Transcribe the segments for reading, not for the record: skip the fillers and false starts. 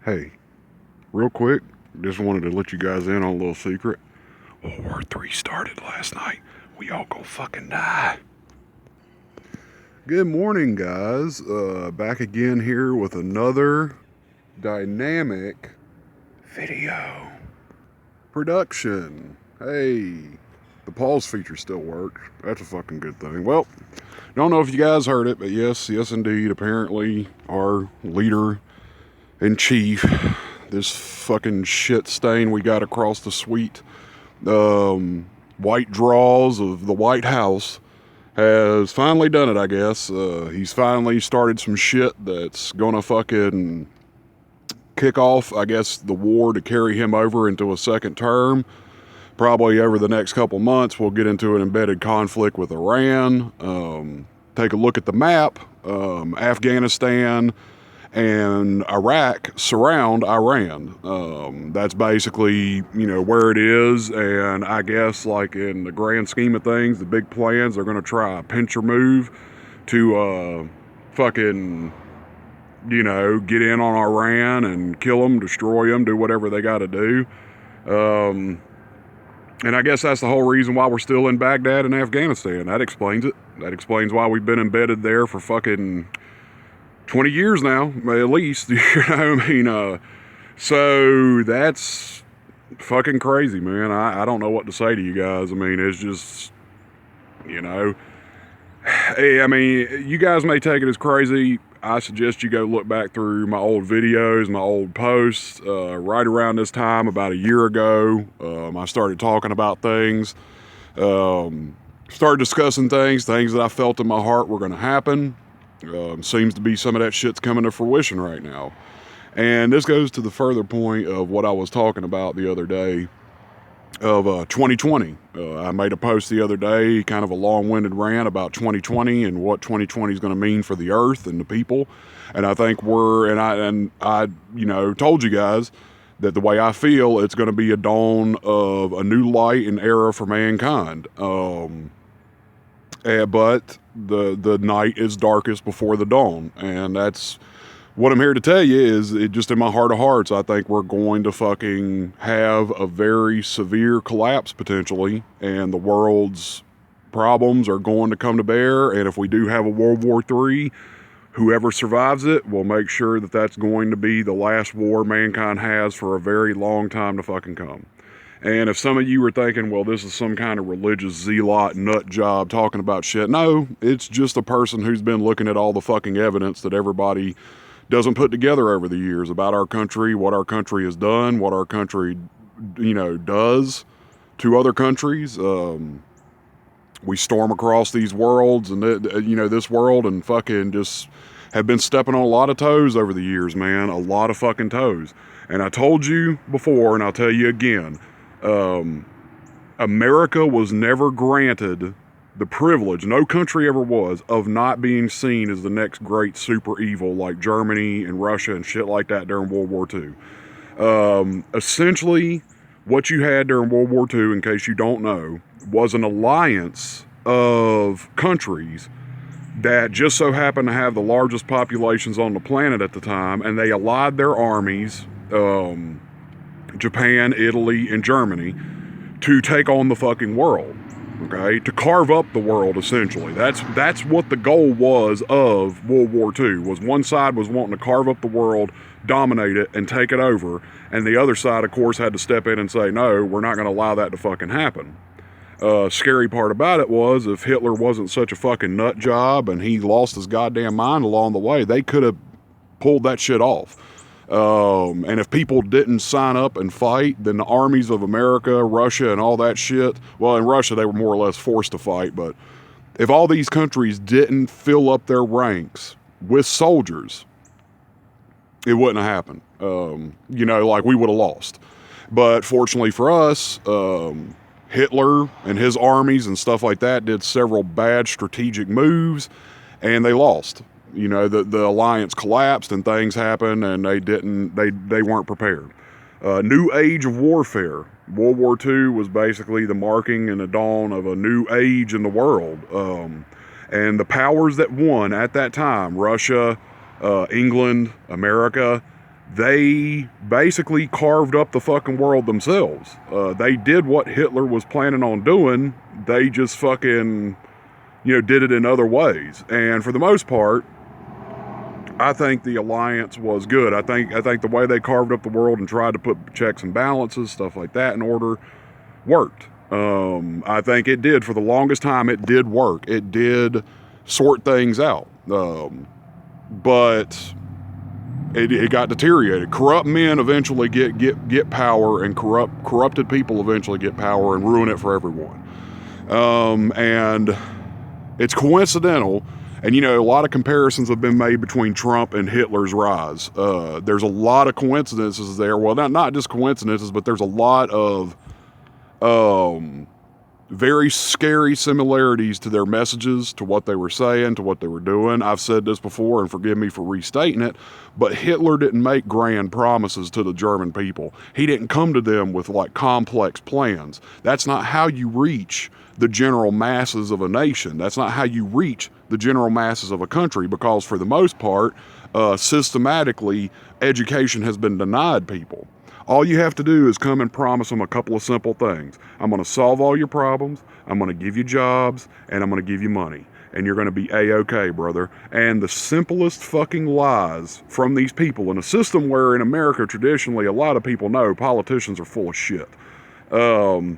Hey, real quick, just wanted to let you guys in on a little secret. World War III started last night. We all go fucking die. Good morning, guys. Back again here with another dynamic video production. Hey, the pause feature still works. That's a fucking good thing. Well, don't know if you guys heard it, but yes, indeed, apparently our leader in chief, this fucking shit stain we got across the sweet white draws of the White House, has finally done it, I guess. He's finally started some shit that's gonna fucking kick off, I guess, the war to carry him over into a second term. Probably over the next couple months, we'll get into an embedded conflict with Iran. Take a look at the map. Afghanistan and Iraq surround Iran. That's basically, where it is. And I guess, like, in the grand scheme of things, the big plans are going to try a pincher move to fucking, get in on Iran and kill them, destroy them, do whatever they got to do. And I guess that's the whole reason why we're still in Baghdad and Afghanistan. That explains it. That explains why we've been embedded there for fucking 20 years now, at least. So that's fucking crazy, man. I don't know what to say to you guys. I mean, it's just, hey, I mean, you guys may take it as crazy. I suggest you go look back through my old videos, my old posts. Right around this time, about a year ago, I started talking about things, started discussing things that I felt in my heart were going to happen. Seems to be some of that shit's coming to fruition right now. And this goes to the further point of what I was talking about the other day of 2020. I made a post the other day, kind of a long-winded rant about 2020 and what 2020 is going to mean for the earth and the people. And I think I told you guys that the way I feel, it's going to be a dawn of a new light and era for mankind. But the night is darkest before the dawn, and that's what I'm here to tell you. Is it just in my heart of hearts, I think we're going to fucking have a very severe collapse potentially, and the world's problems are going to come to bear. And if we do have a World War III, whoever survives it will make sure that that's going to be the last war mankind has for a very long time to fucking come. And if some of you were thinking, well, this is some kind of religious zealot nut job talking about shit, no, it's just a person who's been looking at all the fucking evidence that everybody doesn't put together over the years about our country, what our country has done, what our country, does to other countries. We storm across these worlds and, this world, and fucking just have been stepping on a lot of toes over the years, man. A lot of fucking toes. And I told you before, and I'll tell you again, America was never granted the privilege, no country ever was, of not being seen as the next great super evil like Germany and Russia and shit like that during World War II. Essentially, what you had during World War II, in case you don't know, was an alliance of countries that just so happened to have the largest populations on the planet at the time, and they allied their armies, Japan, Italy, and Germany, to take on the fucking world. Okay, to carve up the world, essentially. That's what the goal was of World War II, was one side was wanting to carve up the world, dominate it, and take it over, and the other side, of course, had to step in and say, no, we're not going to allow that to fucking happen. Scary part about it was, if Hitler wasn't such a fucking nut job and he lost his goddamn mind along the way, they could have pulled that shit off. And if people didn't sign up and fight, then the armies of America, Russia, and all that shit, well, in Russia, they were more or less forced to fight, but if all these countries didn't fill up their ranks with soldiers, it wouldn't have happened. Like, we would have lost. But fortunately for us, Hitler and his armies and stuff like that did several bad strategic moves, and they lost. The alliance collapsed and things happened, and they weren't prepared. New age of warfare. World War II was basically the marking and the dawn of a new age in the world. And the powers that won at that time, Russia, England, America, They basically carved up the fucking world themselves. They did what Hitler was planning on doing. They just fucking, did it in other ways. And for the most part, I think the alliance was good. I think the way they carved up the world and tried to put checks and balances, stuff like that in order, worked. I think it did. For the longest time, it did work. It did sort things out. But it got deteriorated. Corrupt men eventually get power, and corrupted people eventually get power and ruin it for everyone. And it's coincidental. And, a lot of comparisons have been made between Trump and Hitler's rise. There's a lot of coincidences there. Well, not just coincidences, but there's a lot of very scary similarities to their messages, to what they were saying, to what they were doing. I've said this before, and forgive me for restating it, but Hitler didn't make grand promises to the German people. He didn't come to them with complex plans. That's not how you reach the general masses of a nation. That's not how you reach the general masses of a country, because for the most part, systematically, education has been denied people. All you have to do is come and promise them a couple of simple things. I'm going to solve all your problems, I'm going to give you jobs, and I'm going to give you money. And you're going to be A-okay, brother. And the simplest fucking lies from these people in a system where in America traditionally a lot of people know politicians are full of shit. The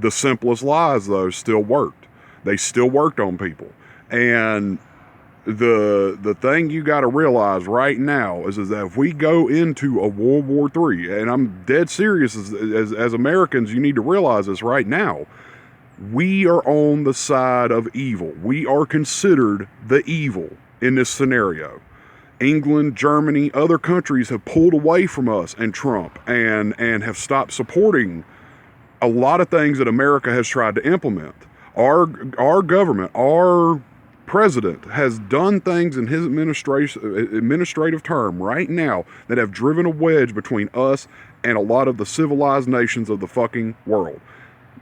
simplest lies, though, still worked. They still worked on people. And the thing you got to realize right now is that if we go into a World War III, and I'm dead serious, as Americans, you need to realize this right now, we are on the side of evil. We are considered the evil in this scenario. England, Germany, other countries have pulled away from us and Trump and have stopped supporting a lot of things that America has tried to implement. Our government, our president has done things in his administrative term right now that have driven a wedge between us and a lot of the civilized nations of the fucking world.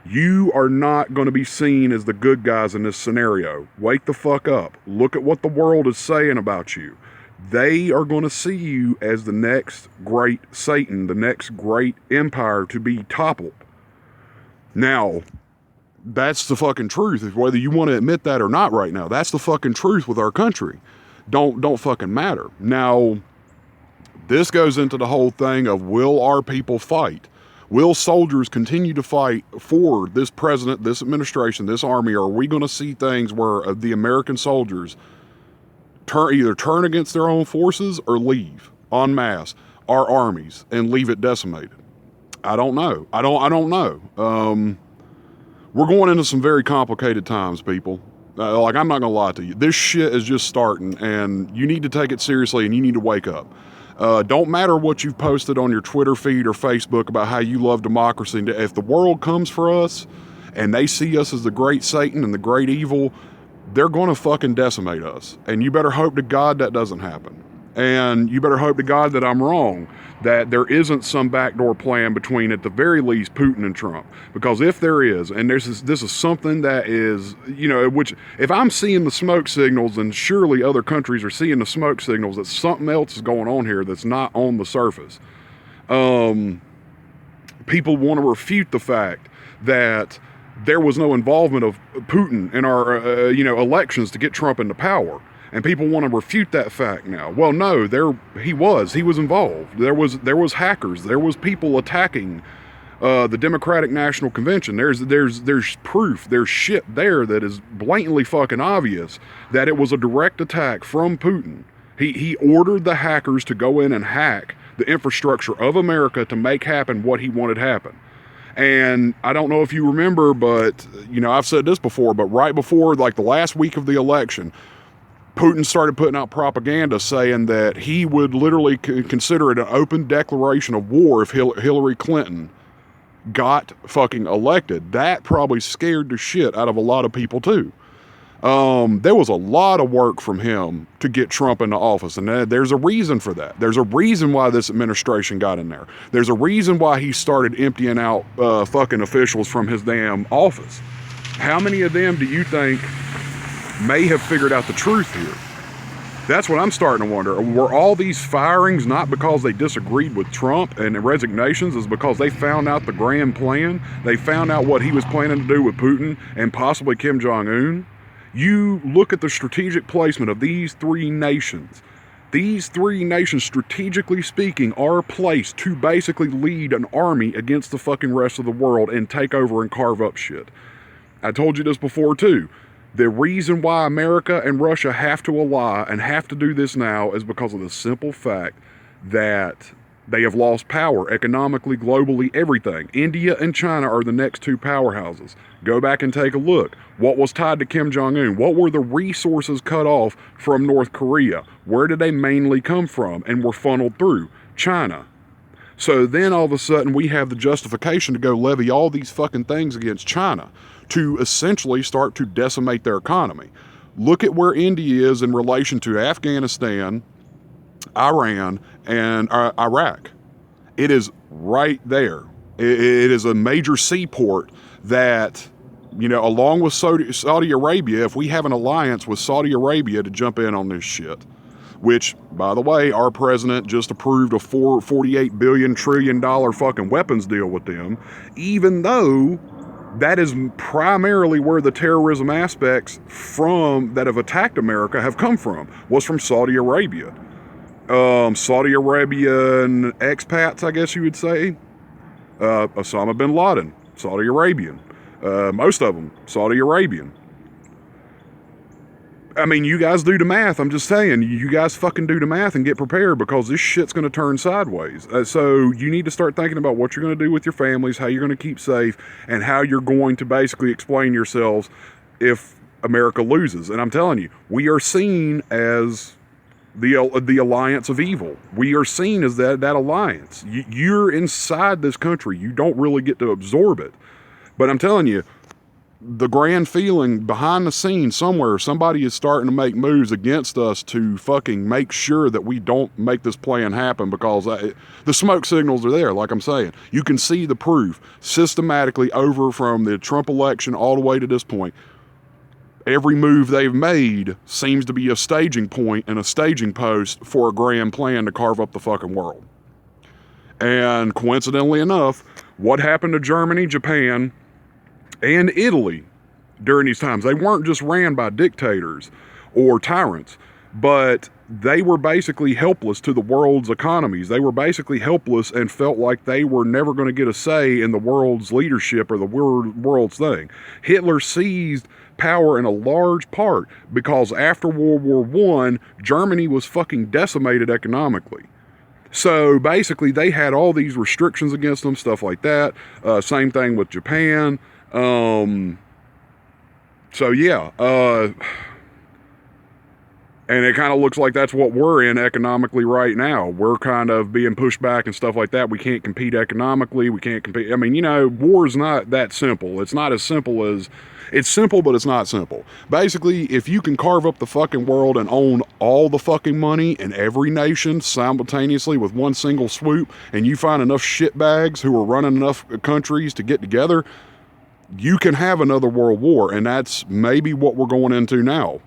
You are not going to be seen as the good guys in this scenario. Wake the fuck up. Look at what the world is saying about you. They are going to see you as the next great Satan, the next great empire to be toppled. Now, that's the fucking truth. Whether you want to admit that or not right now, that's the fucking truth with our country. Don't fucking matter. Now, this goes into the whole thing of, will our people fight? Will soldiers continue to fight for this president, this administration, this army? Or are we going to see things where the American soldiers either turn against their own forces or leave en masse our armies and leave it decimated? I don't know. I don't know. We're going into some very complicated times, people. I'm not going to lie to you. This shit is just starting, and you need to take it seriously, and you need to wake up. Don't matter what you've posted on your Twitter feed or Facebook about how you love democracy. If the world comes for us and they see us as the great Satan and the great evil, they're going to fucking decimate us. And you better hope to God that doesn't happen. And you better hope to God that I'm wrong, that there isn't some backdoor plan between, at the very least, Putin and Trump. Because if there is, and this is something that is, which, if I'm seeing the smoke signals, then surely other countries are seeing the smoke signals that something else is going on here that's not on the surface. People want to refute the fact that there was no involvement of Putin in our, elections to get Trump into power. And people want to refute that fact now. Well, no, he was involved. There was hackers. There was people attacking the Democratic National Convention. There's proof. There's shit there that is blatantly fucking obvious that it was a direct attack from Putin. He ordered the hackers to go in and hack the infrastructure of America to make happen what he wanted happen. And I don't know if you remember, but I've said this before, but right before the last week of the election, Putin started putting out propaganda saying that he would literally consider it an open declaration of war if Hillary Clinton got fucking elected. That probably scared the shit out of a lot of people too. There was a lot of work from him to get Trump into office, and there's a reason for that. There's a reason why this administration got in there. There's a reason why he started emptying out fucking officials from his damn office. How many of them do you think may have figured out the truth here? That's what I'm starting to wonder. Were all these firings not because they disagreed with Trump and resignations, is because they found out the grand plan? They found out what he was planning to do with Putin and possibly Kim Jong-un? You look at the strategic placement of these three nations. These three nations, strategically speaking, are placed to basically lead an army against the fucking rest of the world and take over and carve up shit. I told you this before too. The reason why America and Russia have to ally and have to do this now is because of the simple fact that they have lost power economically, globally, everything. India and China are the next two powerhouses. Go back and take a look. What was tied to Kim Jong-un? What were the resources cut off from North Korea? Where did they mainly come from and were funneled through? China. So then all of a sudden we have the justification to go levy all these fucking things against China to essentially start to decimate their economy. Look at where India is in relation to Afghanistan, Iran, and Iraq. It is right there. It is a major seaport that, you know, along with Saudi Arabia, if we have an alliance with Saudi Arabia to jump in on this shit, which, by the way, our president just approved a $48 billion trillion fucking weapons deal with them, even though that is primarily where the terrorism aspects from that have attacked America have come from, was from Saudi Arabia. Saudi Arabian expats, I guess you would say. Osama bin Laden, Saudi Arabian. Most of them, Saudi Arabian. I mean, you guys do the math. I'm just saying, you guys fucking do the math and get prepared, because this shit's going to turn sideways. So you need to start thinking about what you're going to do with your families, how you're going to keep safe, and how you're going to basically explain yourselves if America loses. And I'm telling you, we are seen as the alliance of evil. We are seen as that alliance. You're inside this country. You don't really get to absorb it. But I'm telling you, the grand feeling behind the scenes somewhere, somebody is starting to make moves against us to fucking make sure that we don't make this plan happen, because the smoke signals are there. Like I'm saying, you can see the proof systematically over from the Trump election all the way to this point. Every move they've made seems to be a staging point and a staging post for a grand plan to carve up the fucking world. And coincidentally enough, what happened to Germany, Japan, and Italy during these times? They weren't just ran by dictators or tyrants, but they were basically helpless to the world's economies. They were basically helpless and felt like they were never going to get a say in the world's leadership or the world's thing. Hitler seized power in a large part because after World War I, Germany was fucking decimated economically. So basically they had all these restrictions against them, stuff like that. Same thing with Japan. So yeah, and it kind of looks like that's what we're in economically right now. We're kind of being pushed back and stuff like that. We can't compete economically. We can't compete. I mean, you know, war's not that simple. It's not as simple as, it's simple, but it's not simple. Basically, if you can carve up the fucking world and own all the fucking money in every nation simultaneously with one single swoop, and you find enough shitbags who are running enough countries to get together, you can have another world war. And that's maybe what we're going into now.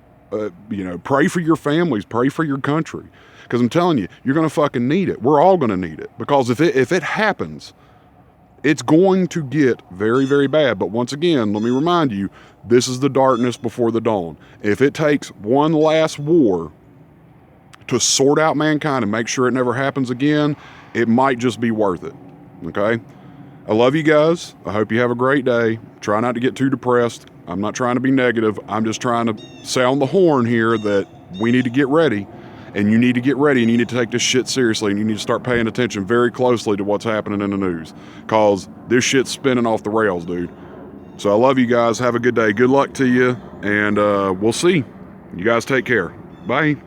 You know, pray for your families, pray for your country, because I'm telling you, you're going to fucking need it. We're all going to need it, because if it happens, it's going to get very, very bad. But once again, let me remind you, this is the darkness before the dawn. If it takes one last war to sort out mankind and make sure it never happens again, it might just be worth it. Okay? I love you guys. I hope you have a great day. Try not to get too depressed. I'm not trying to be negative. I'm just trying to sound the horn here that we need to get ready, and you need to get ready, and you need to take this shit seriously, and you need to start paying attention very closely to what's happening in the news, because this shit's spinning off the rails, dude. So I love you guys. Have a good day. Good luck to you, and we'll see. You guys take care. Bye.